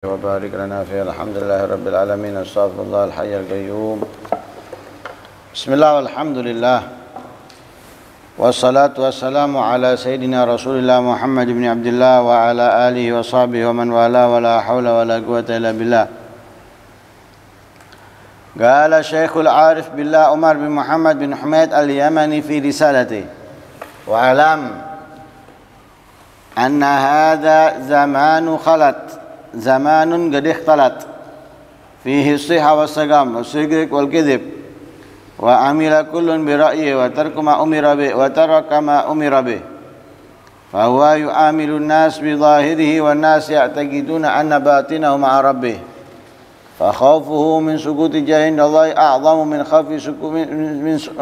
وبارك لنا فيه. الحمد لله رب العالمين، استغفر الله الحي القيوم. بسم الله والحمد لله والصلاة والسلام على سيدنا رسول الله محمد بن عبد الله وعلى آله وصحبه ومن والاه ولا حول ولا قوة إلا بالله. قال الشيخ العارف بالله عمر بن محمد بن حميد اليمني في رسالته: واعلم أن هذا زمان قد اختلط فيه الصحة والسقام والصدق والكذب، وعمل كل برأيه وترك ما أمر به، فهو يعامل الناس بظاهره والناس يعتقدون أن باطنه مع ربه، فخوفه من سقوط جاه عند الله أعظم من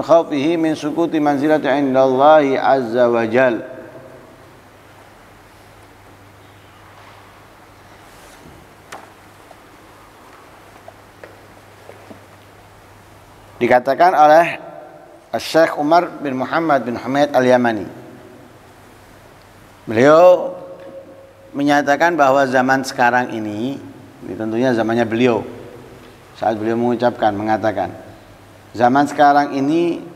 خوفه من سقوط منزلة عند الله عز وجل. Dikatakan oleh Syekh Umar bin Muhammad bin Humaid al-Yamani. Beliau menyatakan bahwa zaman sekarang ini tentunya zamannya beliau, saat beliau mengatakan zaman sekarang ini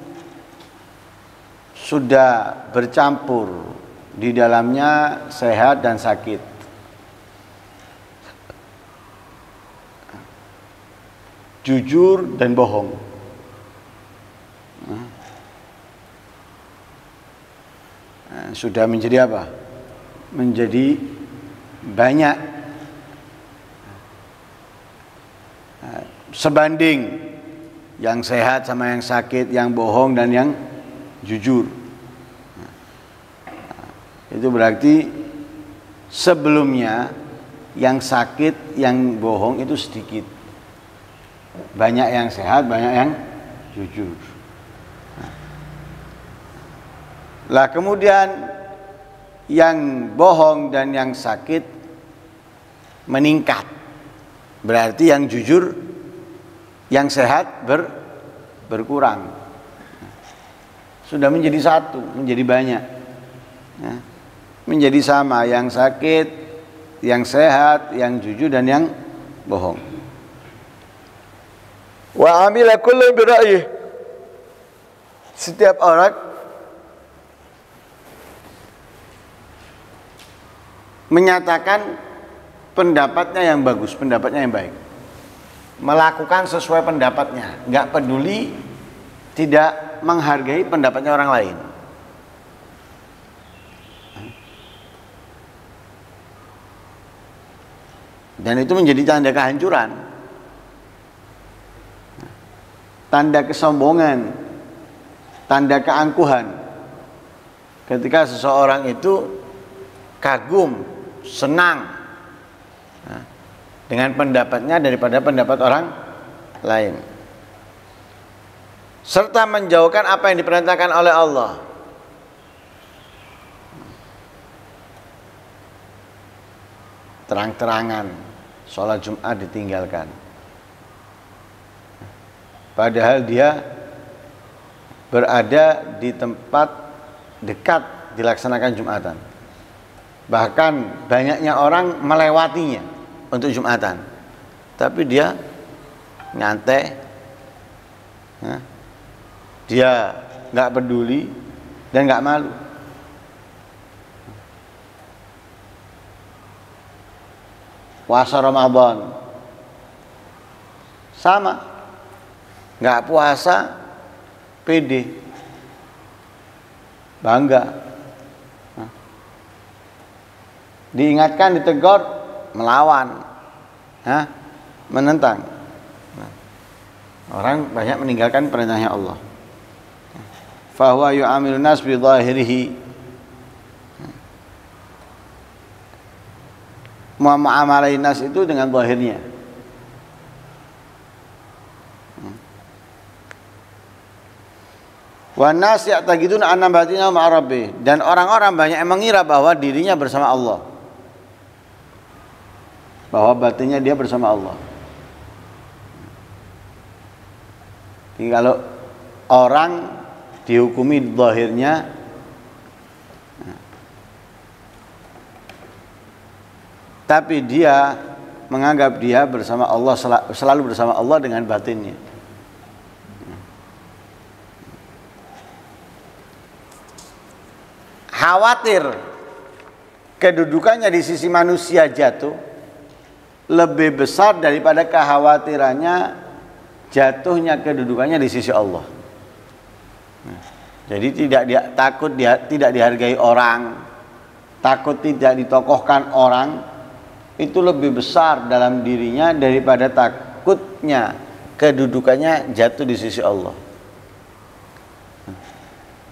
sudah bercampur di dalamnya sehat dan sakit, jujur dan bohong. Sudah menjadi apa? Menjadi banyak, sebanding yang sehat sama yang sakit, yang bohong dan yang jujur. Itu berarti sebelumnya yang sakit, yang bohong itu sedikit, banyak yang sehat, banyak yang jujur. Lah kemudian yang bohong dan yang sakit meningkat, berarti yang jujur, yang sehat berkurang. Sudah menjadi satu, menjadi banyak, menjadi sama, yang sakit, yang sehat, yang jujur dan yang bohong. Wa amila kullu bi ra'yihi, setiap orang menyatakan pendapatnya yang bagus, pendapatnya yang baik, melakukan sesuai pendapatnya, nggak peduli, tidak menghargai pendapatnya orang lain. Dan itu menjadi tanda kehancuran, tanda kesombongan, tanda keangkuhan, ketika seseorang itu kagum, senang dengan pendapatnya daripada pendapat orang lain, serta menjauhkan apa yang diperintahkan oleh Allah. Terang-terangan sholat Jumat ditinggalkan, padahal dia berada di tempat dekat dilaksanakan Jumatan. Bahkan banyaknya orang melewatinya untuk Jumatan, tapi dia nyantai, dia nggak peduli dan nggak malu. Puasa Ramadan sama, nggak puasa pede, bangga. Diingatkan, ditegur, melawan, menentang. Orang banyak meninggalkan perintahnya Allah. Fahuwa yu'amilun nas bi zahirihi, muamalain nas itu dengan zahirnya. Wan nas ya'taqiduna anna batinahu ma'a rabbih, dan orang-orang banyak yang mengira bahwa dirinya bersama Allah, bahwa batinnya dia bersama Allah. Jadi kalau orang dihukumi zahirnya, tapi dia menganggap dia bersama Allah, selalu bersama Allah dengan batinnya. Khawatir kedudukannya di sisi manusia jatuh lebih besar daripada kekhawatirannya jatuhnya kedudukannya di sisi Allah. Jadi tidak dihargai orang, takut tidak ditokohkan orang, itu lebih besar dalam dirinya daripada takutnya kedudukannya jatuh di sisi Allah.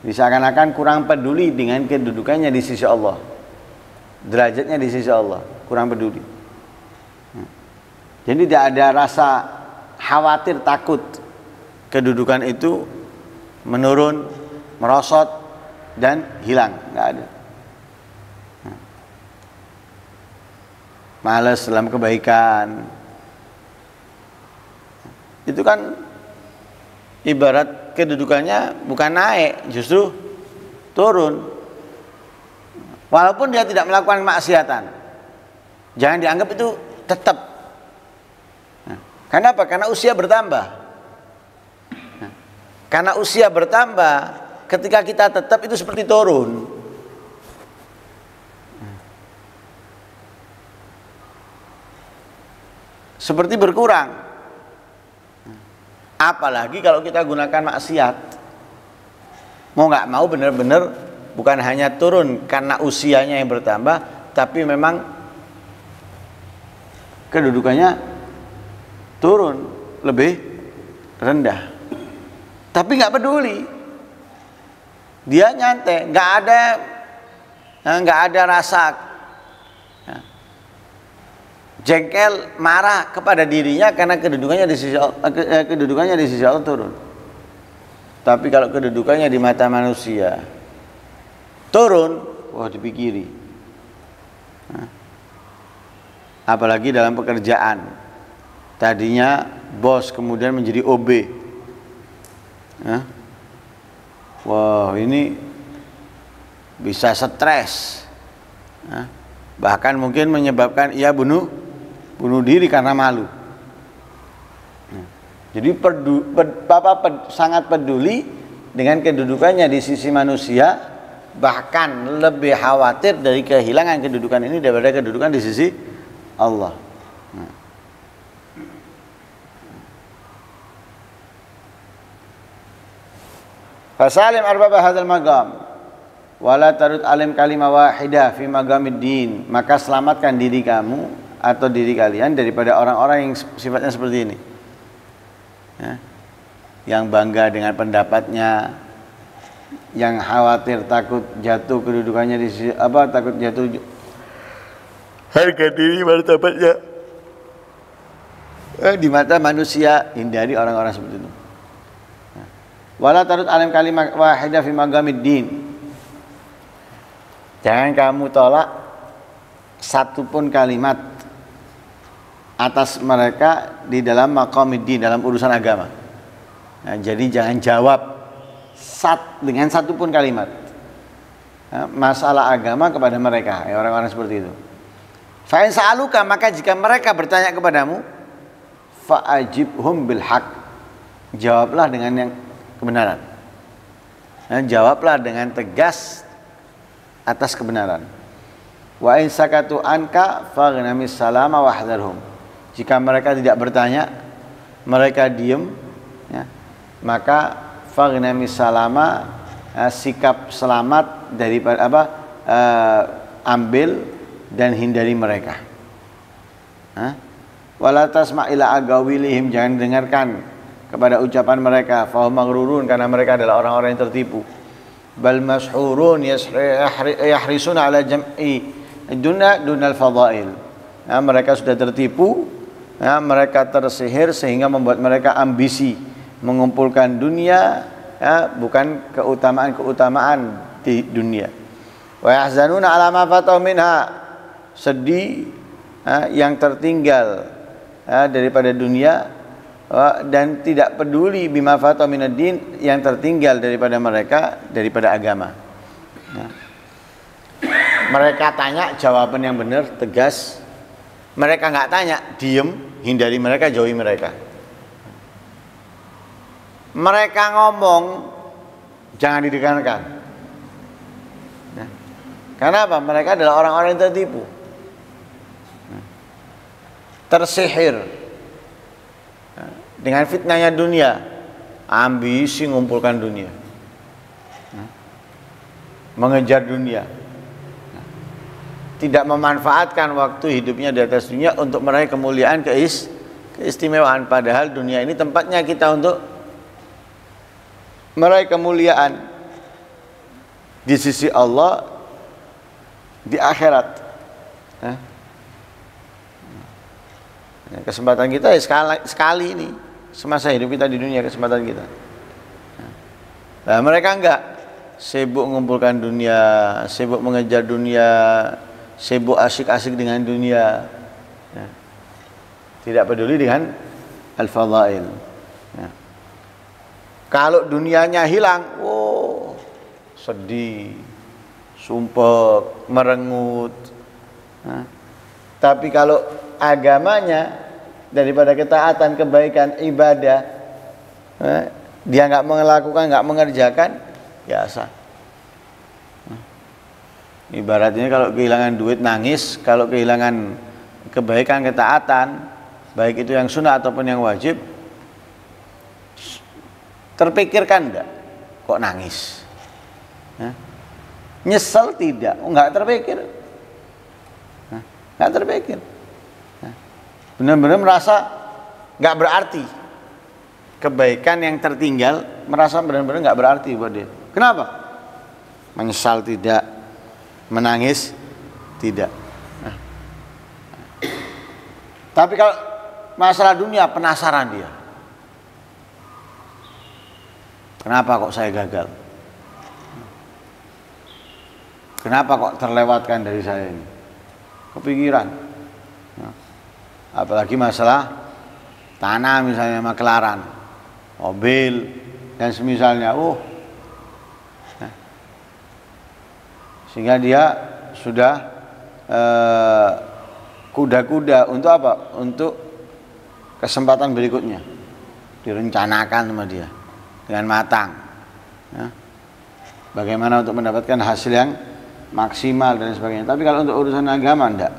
Seakan-akan kurang peduli dengan kedudukannya di sisi Allah, derajatnya di sisi Allah, kurang peduli. Jadi tidak ada rasa khawatir, takut kedudukan itu menurun, merosot dan hilang, nggak ada. Malas dalam kebaikan, itu kan ibarat kedudukannya bukan naik, justru turun. Walaupun dia tidak melakukan maksiatan, jangan dianggap itu tetap. Kenapa? Karena usia bertambah. Karena usia bertambah, ketika kita tetap itu seperti turun. Seperti berkurang. Apalagi kalau kita gunakan maksiat. Mau nggak mau benar-benar bukan hanya turun karena usianya yang bertambah, tapi memang kedudukannya turun, lebih rendah. Tapi nggak peduli, dia nyantai, nggak ada rasa jengkel, marah kepada dirinya karena kedudukannya di sisi Allah turun. Tapi kalau kedudukannya di mata manusia turun, wah dipikiri. Apalagi dalam pekerjaan, tadinya bos kemudian menjadi OB. Wah ini bisa stres, bahkan mungkin menyebabkan ia bunuh diri karena malu. Jadi Bapak sangat peduli dengan kedudukannya di sisi manusia, bahkan lebih khawatir dari kehilangan kedudukan ini daripada kedudukan di sisi Allah. Fasalim arbaba hadzal maqam wala tarud alim kalimah wahidah fi maqamiddin, maka selamatkan diri kamu atau diri kalian daripada orang-orang yang sifatnya seperti ini. Yang bangga dengan pendapatnya, yang khawatir takut jatuh kedudukannya di sisi takut jatuh harga diri martabatnya di mata manusia. Hindari orang-orang seperti itu. Wala tarud alim kalimah wahidah fi maqamiddin, jangan kamu tolak satu pun kalimat atas mereka di dalam maqamiddin, dalam urusan agama. Nah, jadi jangan jawab dengan satu pun kalimat masalah agama kepada mereka, orang-orang seperti itu. Fa in sa'aluka, maka jika mereka bertanya kepadamu, fa'ajibhum bil haq, jawablah dengan yang kebenaran. Nah, jawablah dengan tegas atas kebenaran. Wa in sakatu anka faghnamis salama wahdharhum, jika mereka tidak bertanya, mereka diam, maka faghnamis salama, sikap selamat daripada ambil dan hindari mereka. Wala tasma' ila agawilihim, jangan dengarkan kepada ucapan mereka, fahum maghrurun, karena mereka adalah orang-orang yang tertipu. Bal mashhurun yahrisuna ala jam'i dunal fadail, mereka sudah tertipu, mereka tersihir sehingga membuat mereka ambisi mengumpulkan dunia, bukan keutamaan di dunia. Wa yahzanuna ala ma fatahu minha, sedih yang tertinggal daripada dunia, dan tidak peduli bima fatahu minaddin, yang tertinggal daripada mereka daripada agama. Mereka tanya, jawaban yang benar, tegas. Mereka nggak tanya, diem, hindari mereka, jauhi mereka. Mereka ngomong, jangan didengarkan. Nah, karena apa? Mereka adalah orang-orang yang tertipu, tersihir dengan fitnahnya dunia, ambisi mengumpulkan dunia, mengejar dunia, tidak memanfaatkan waktu hidupnya di atas dunia untuk meraih kemuliaan, keistimewaan. Padahal dunia ini tempatnya kita untuk meraih kemuliaan di sisi Allah di akhirat. Kesempatan kita sekali ini, semasa hidup kita di dunia, kesempatan kita. Nah, mereka enggak, sibuk mengumpulkan dunia, sibuk mengejar dunia, sibuk asyik-asyik dengan dunia, tidak peduli dengan al-fadhail. Kalau dunianya hilang, oh sedih, sumpek, merengut. Tapi kalau agamanya, daripada ketaatan, kebaikan, ibadah, dia nggak melakukan, nggak mengerjakan, biasa. Ibaratnya kalau kehilangan duit nangis, kalau kehilangan kebaikan, ketaatan, baik itu yang sunnah ataupun yang wajib, terpikirkan enggak? Kok nangis? Nyesel tidak? Enggak terpikir. Enggak terpikir. Benar-benar merasa enggak berarti. Kebaikan yang tertinggal merasa benar-benar enggak berarti buat dia. Kenapa? Menyesal tidak, menangis tidak. Tapi kalau masalah dunia, penasaran dia. Kenapa kok saya gagal? Kenapa kok terlewatkan dari saya ini? Kepikiran. Apalagi masalah tanah misalnya, makelaran, mobil dan semisalnya. Sehingga dia sudah kuda-kuda untuk apa? Untuk kesempatan berikutnya. Direncanakan sama dia dengan matang, bagaimana untuk mendapatkan hasil yang maksimal dan sebagainya. Tapi kalau untuk urusan agama enggak.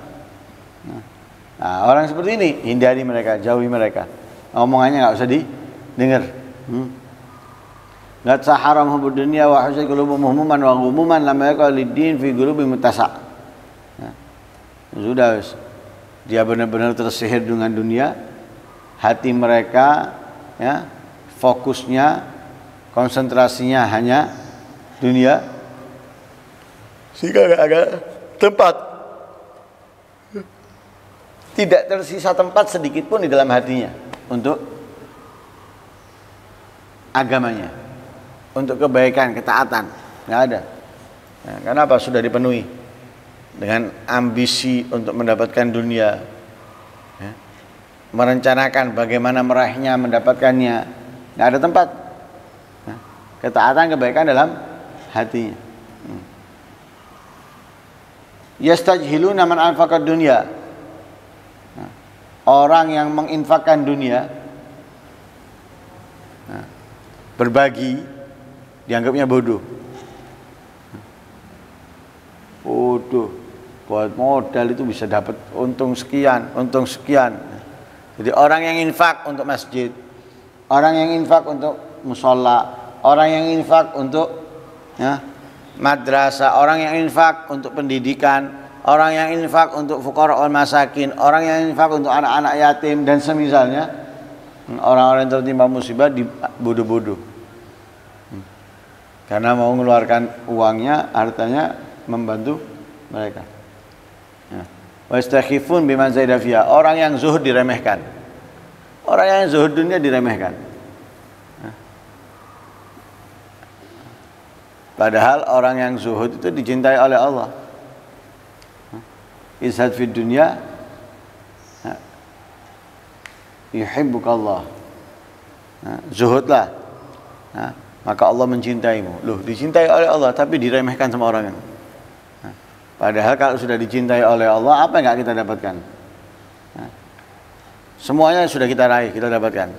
Nah, orang seperti ini hindari mereka, jauhi mereka, omongannya nggak usah didengar. Nggak saharam hubud dunia wa husay qulubuhum humuman wa ghumuman lam yakul lid-din fi qulubi muttasa. Sudah, dia benar-benar tersihir dengan dunia, hati mereka, fokusnya, konsentrasinya hanya dunia, sehingga gak ada tempat, tidak tersisa tempat sedikit pun di dalam hatinya untuk agamanya, untuk kebaikan, ketaatan, nggak ada. Kenapa? Sudah dipenuhi dengan ambisi untuk mendapatkan dunia, merencanakan bagaimana meraihnya, mendapatkannya, nggak ada tempat. Ketaatan, kebaikan dalam hatinya. Yastajhiluna man anfaqad dunya. Orang yang menginfakkan dunia, berbagi, dianggapnya bodoh. Bodoh, buat modal itu bisa dapat untung sekian, untung sekian. Jadi orang yang infak untuk masjid, orang yang infak untuk musola, orang yang infak untuk madrasah, orang yang infak untuk pendidikan, orang yang infak untuk fuqara wal masakin, orang yang infak untuk anak-anak yatim dan semisalnya, orang-orang yang tertimpa musibah dibodoh-bodoh. Karena mau mengeluarkan uangnya, hartanya membantu mereka. Wastakhifun biman zaida fiha. Orang yang zuhud diremehkan. Orang yang zuhud dunia diremehkan. Padahal orang yang zuhud itu dicintai oleh Allah. Izhad fid dunya yuhibbukallah. Zuhudlah, maka Allah mencintaimu. Loh, dicintai oleh Allah tapi diremehkan sama orang yang. Padahal kalau sudah dicintai oleh Allah, apa yang enggak kita dapatkan? Semuanya sudah kita raih, kita dapatkan.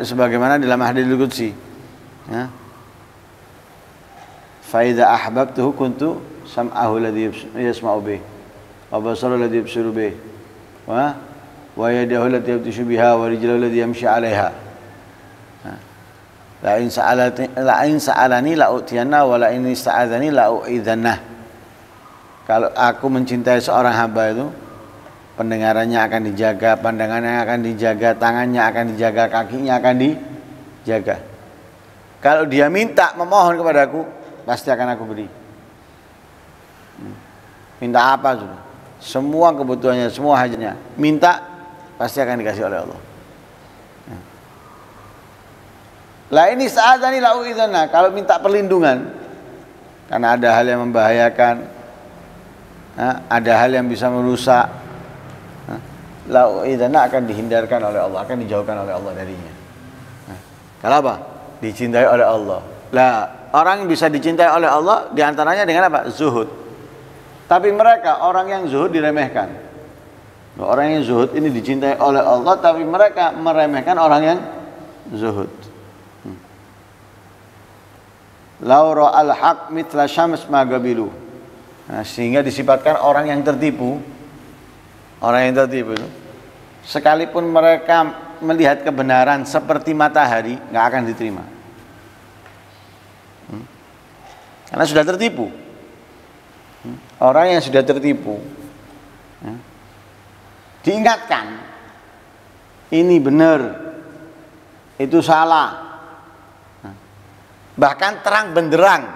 Sebagaimana dalam hadits qudsi. Ya. Fa idza ahbabtuhu kuntu sam'ahu alladhi yasma'u bih, wa basaruhu alladhi yubsiru bih, wa yadahu allati yabtishu biha, wa rijluhu allati yamshi 'alaiha. La in sa'alani la utiyanna wa la in ista'adzani la u'idzannah. Kalau aku mencintai seorang hamba itu, pendengarannya akan dijaga, pandangannya akan dijaga, tangannya akan dijaga, kakinya akan dijaga. Kalau dia minta, memohon kepadaku, pasti akan aku beri. Minta apa sudah? Semua kebutuhannya, semua hajatnya, minta pasti akan dikasih oleh Allah. Lah ini sa'adani la'u idana, kalau minta perlindungan karena ada hal yang membahayakan, ada hal yang bisa merusak, la'u idana akan dihindarkan oleh Allah, akan dijauhkan oleh Allah darinya. Kalau apa? Dicintai oleh Allah. Lah orang yang bisa dicintai oleh Allah diantaranya dengan apa? Zuhud. Tapi mereka orang yang zuhud diremehkan. Orang yang zuhud ini dicintai oleh Allah, tapi mereka meremehkan orang yang zuhud. Laura al-haq mitla syams magabilu. Sehingga disifatkan orang yang tertipu. Orang yang tertipu itu, sekalipun mereka melihat kebenaran seperti matahari, nggak akan diterima. Karena sudah tertipu. Orang yang sudah tertipu, diingatkan, ini benar, itu salah. Bahkan terang benderang,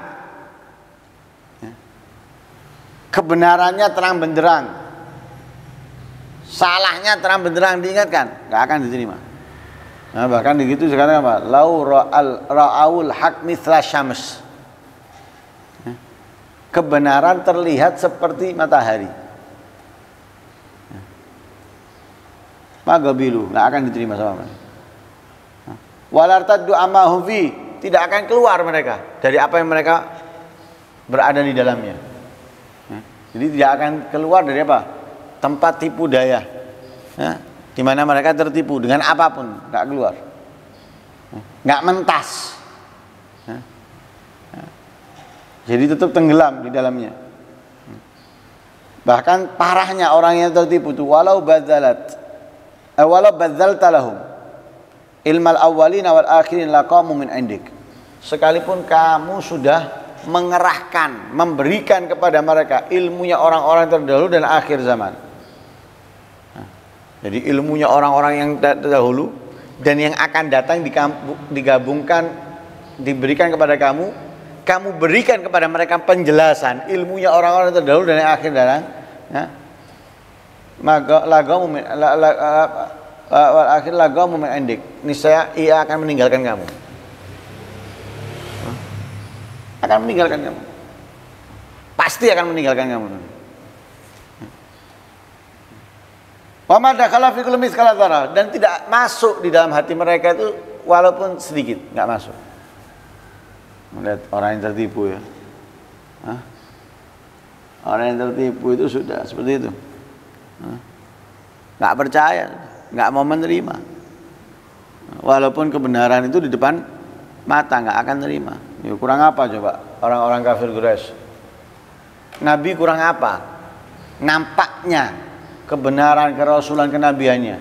kebenarannya terang benderang, salahnya terang benderang diingatkan, nggak akan diterima. Nah, bahkan begitu sekarang apa? Lau ra'aul haq mithla syams. Kebenaran terlihat seperti matahari, magabilu, nggak akan diterima sama mereka. Walartaddu amahum fi, tidak akan keluar mereka dari apa yang mereka berada di dalamnya. Jadi tidak akan keluar dari apa? Tempat tipu daya, di mana mereka tertipu dengan apapun, nggak keluar, nggak mentas. Jadi tetap tenggelam di dalamnya. Bahkan parahnya orang yang tertipu itu, walau badzalta lahum ilmal awwalina wal akhirin laqamu min indik. Sekalipun kamu sudah mengerahkan, memberikan kepada mereka ilmunya orang-orang terdahulu dan akhir zaman. Jadi ilmunya orang-orang yang terdahulu dan yang akan datang digabungkan, diberikan kepada kamu. Kamu berikan kepada mereka penjelasan ilmunya orang-orang terdahulu dan yang akhir datang. Maka lagamu wal akhir lagamu min indik. Niscaya ia akan meninggalkan kamu. Akan meninggalkan kamu. Pasti akan meninggalkan kamu. Wa ma dakhala fi kulli mithqala dzarrah, dan tidak masuk di dalam hati mereka itu walaupun sedikit, enggak masuk. Melihat orang yang tertipu ya. Orang yang tertipu itu sudah seperti itu. Enggak percaya, enggak mau menerima. Walaupun kebenaran itu di depan mata, enggak akan terima. Ya, kurang apa coba orang-orang kafir Quraisy? Nabi kurang apa? Nampaknya kebenaran kerasulan kenabiannya.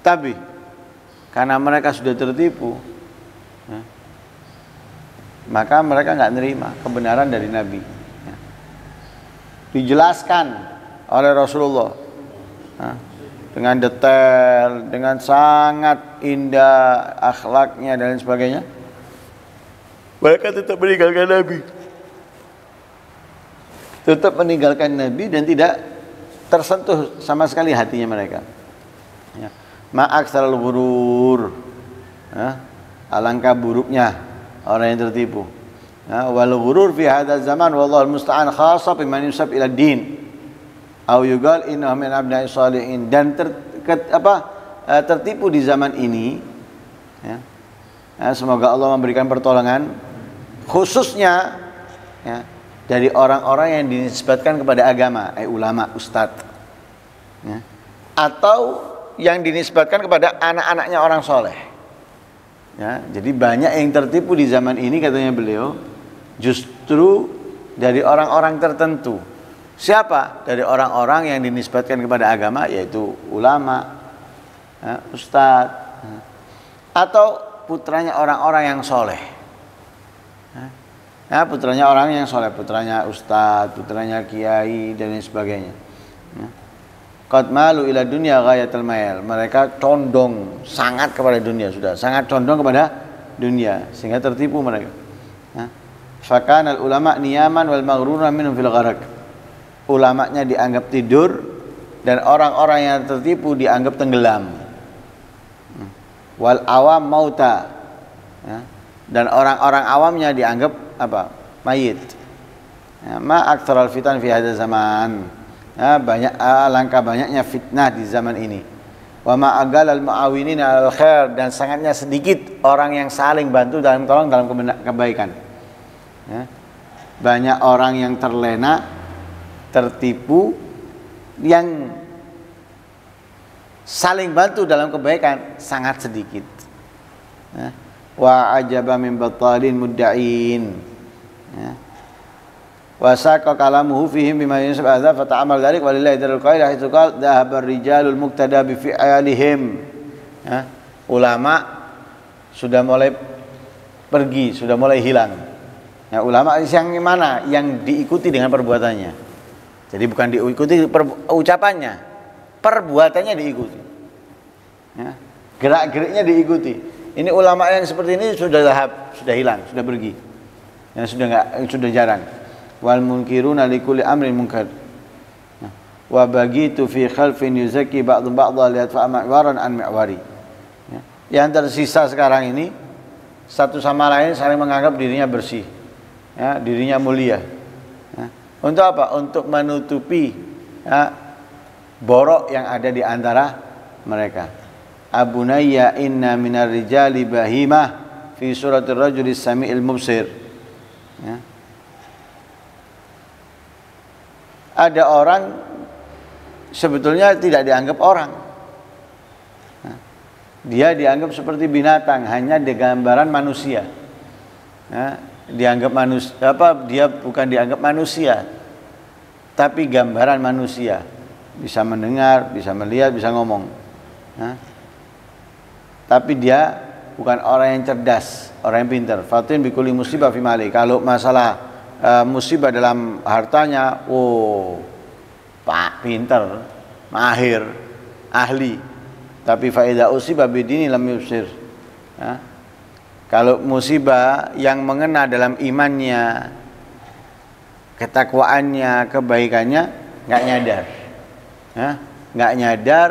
Tapi karena mereka sudah tertipu, maka mereka nggak nerima kebenaran dari Nabi. Dijelaskan oleh Rasulullah dengan detail, dengan sangat indah akhlaknya dan lain sebagainya. Mereka tetap meninggalkan Nabi. Tetap meninggalkan Nabi dan tidak tersentuh sama sekali hatinya mereka. Ma'aksarul ghurur. Alangkah buruknya orang yang tertipu. Wal ghurur fi hadzal zaman wallahu musta'an khassa biman yusab ila din. Au yuqal innahu min abna'i shalihin, dan tertipu di zaman ini semoga Allah memberikan pertolongan khususnya dari orang-orang yang dinisbatkan kepada agama, ulama, ustadz, atau yang dinisbatkan kepada anak-anaknya orang soleh. Ya, jadi banyak yang tertipu di zaman ini katanya beliau justru dari orang-orang tertentu. Siapa? Dari orang-orang yang dinisbatkan kepada agama, yaitu ulama, ya, ustadz, atau putranya orang-orang yang soleh. Ya, putranya orang yang soleh, putranya ustadz, putranya kiai dan lain sebagainya. Qad malu ila dunya ghayatul mail. Mereka condong sangat kepada dunia, sudah sangat condong kepada dunia sehingga tertipu mereka. Fakanal ulama niyaman wal maghrurun minhum fil gharq. Ulamanya dianggap tidur dan orang-orang yang tertipu dianggap tenggelam. Wal awam mauta. Ya. Dan orang-orang awamnya dianggap apa? Mayit. Ya, ma aktsaral fitan fi hadzal zaman. Ya, banyak alangkah banyaknya fitnah di zaman ini. Wa ma agalal muawinin al khair, dan sangatnya sedikit orang yang saling bantu dalam tolong dalam kebaikan. Ya. Banyak orang yang terlena, tertipu, yang saling bantu dalam kebaikan sangat sedikit. Ya. Wa ajaba min battalin mudda'in. Ya. Wa saqa kalamuhu fihim bima yusab hadza fa ta'amal dzalik walillahi darul qail haitsu qala dhahabar rijalul muqtada bi fi'alihim. Ya. Ulama sudah mulai pergi, sudah mulai hilang. Ya, ulama yang mana? Yang diikuti dengan perbuatannya. Jadi bukan diikuti ucapannya, perbuatannya diikuti. Ya. Gerak-geriknya diikuti. Ini ulama yang seperti ini sudah hilang, sudah pergi. Yang sudah jarang. Wal munkiruna likulli amrin munkar. Wa bagitu fi khalfin yuzaki ba'dhum ba'dha liyadfa'a ma'waran an ma'wari. Yang tersisa sekarang ini satu sama lain saling menganggap dirinya bersih. Ya, dirinya mulia. Ya. Untuk apa? Untuk menutupi borok yang ada di antara mereka. Abunayya inna minar rijali bahimah fi suratul rajulis sami'il mubsir. Ya. Ada orang sebetulnya tidak dianggap orang. Ya. Dia dianggap seperti binatang, hanya di gambaran manusia. Ya. Dianggap manusia dia bukan dianggap manusia, tapi gambaran manusia. Bisa mendengar, bisa melihat, bisa ngomong. Ya. Tapi dia bukan orang yang cerdas, orang yang pintar. Fatin bikuli musibah fi mali. Kalau masalah musibah dalam hartanya, pak pintar, mahir, ahli. Tapi faida usibah bidini lam yusir. Ya. Kalau musibah yang mengena dalam imannya, ketakwaannya, kebaikannya, nggak nyadar, ya. Nggak nyadar,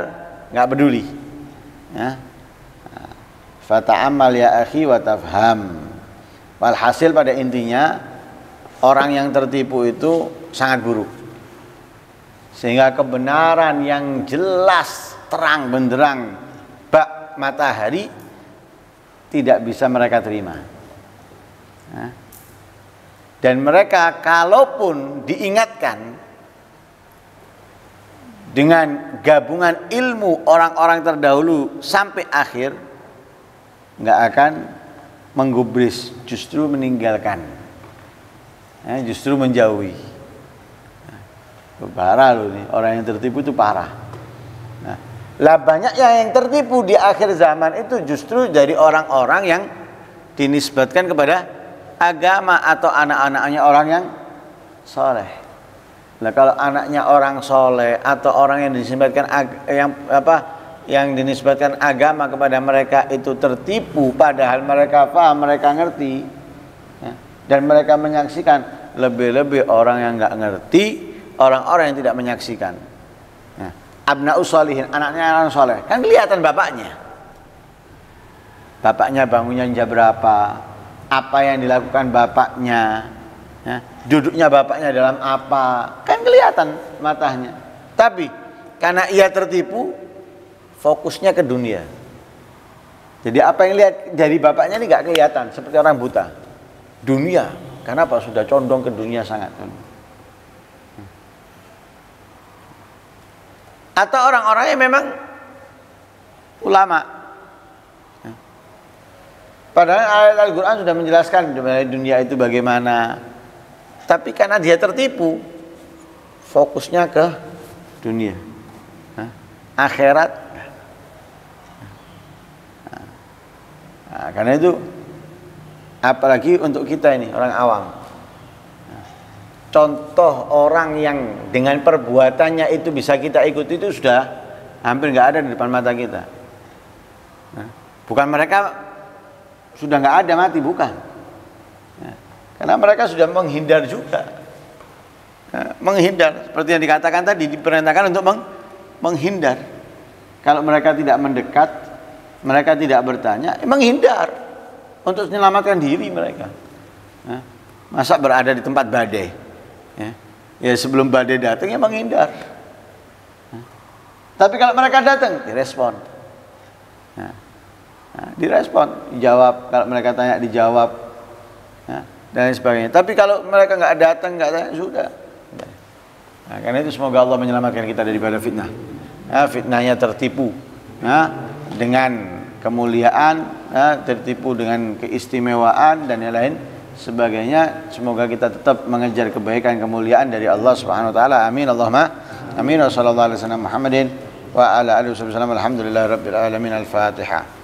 nggak peduli. Ya. Fata'amal ya akhi wa tafham. Walhasil pada intinya orang yang tertipu itu sangat buruk. Sehingga kebenaran yang jelas, terang benderang, bak matahari tidak bisa mereka terima. Nah. Dan mereka kalaupun diingatkan dengan gabungan ilmu orang-orang terdahulu sampai akhir, nggak akan menggubris, justru meninggalkan, ya, justru menjauhi. Parah loh nih, orang yang tertipu itu parah. Nah, lah banyaknya yang tertipu di akhir zaman itu justru dari orang-orang yang dinisbatkan kepada agama atau anak-anaknya orang yang soleh. Nah, kalau anaknya orang soleh atau orang yang dinisbatkan yang dinisbatkan agama kepada mereka itu tertipu, padahal mereka paham, mereka ngerti, ya, dan mereka menyaksikan. Lebih-lebih orang yang nggak ngerti, orang-orang yang tidak menyaksikan. Ya. Abna'us sholihin, anaknya orang soleh, kan kelihatan bapaknya. Bapaknya bangunnya jam berapa, apa yang dilakukan bapaknya, ya, duduknya bapaknya dalam apa, kan kelihatan matanya. Tapi karena ia tertipu, fokusnya ke dunia. Jadi apa yang lihat dari bapaknya ini nggak kelihatan, seperti orang buta. Dunia, karena apa? Sudah condong ke dunia sangat. Atau orang-orang yang memang ulama. Padahal ayat Al-Quran sudah menjelaskan dunia itu bagaimana. Tapi karena dia tertipu, fokusnya ke dunia. Akhirat. Nah, karena itu, apalagi untuk kita ini, orang awam. Contoh orang yang dengan perbuatannya itu bisa kita ikuti itu sudah hampir nggak ada di depan mata kita. Bukan mereka sudah nggak ada mati, bukan. Karena mereka sudah menghindar juga. Menghindar, seperti yang dikatakan tadi, diperintahkan untuk menghindar. Kalau mereka tidak mendekat, mereka tidak bertanya, menghindar untuk menyelamatkan diri mereka. Masa berada di tempat badai? Ya sebelum badai datang ya menghindar. Tapi kalau mereka datang, direspon. Direspon, dijawab. Kalau mereka tanya, dijawab, dan sebagainya. Tapi kalau mereka nggak datang, nggak tanya, sudah. Nah, karena itu semoga Allah menyelamatkan kita daripada fitnah. Fitnahnya tertipu dengan kemuliaan, tertipu dengan keistimewaan dan yang lain sebagainya. Semoga kita tetap mengejar kebaikan, kemuliaan dari Allah Subhanahu wa taala. Amin Allahumma amin. Wassallallahu alaihi wasallam Muhammadin wa ala alihi wasallam. Alhamdulillahirabbil alamin. Al-Fatihah.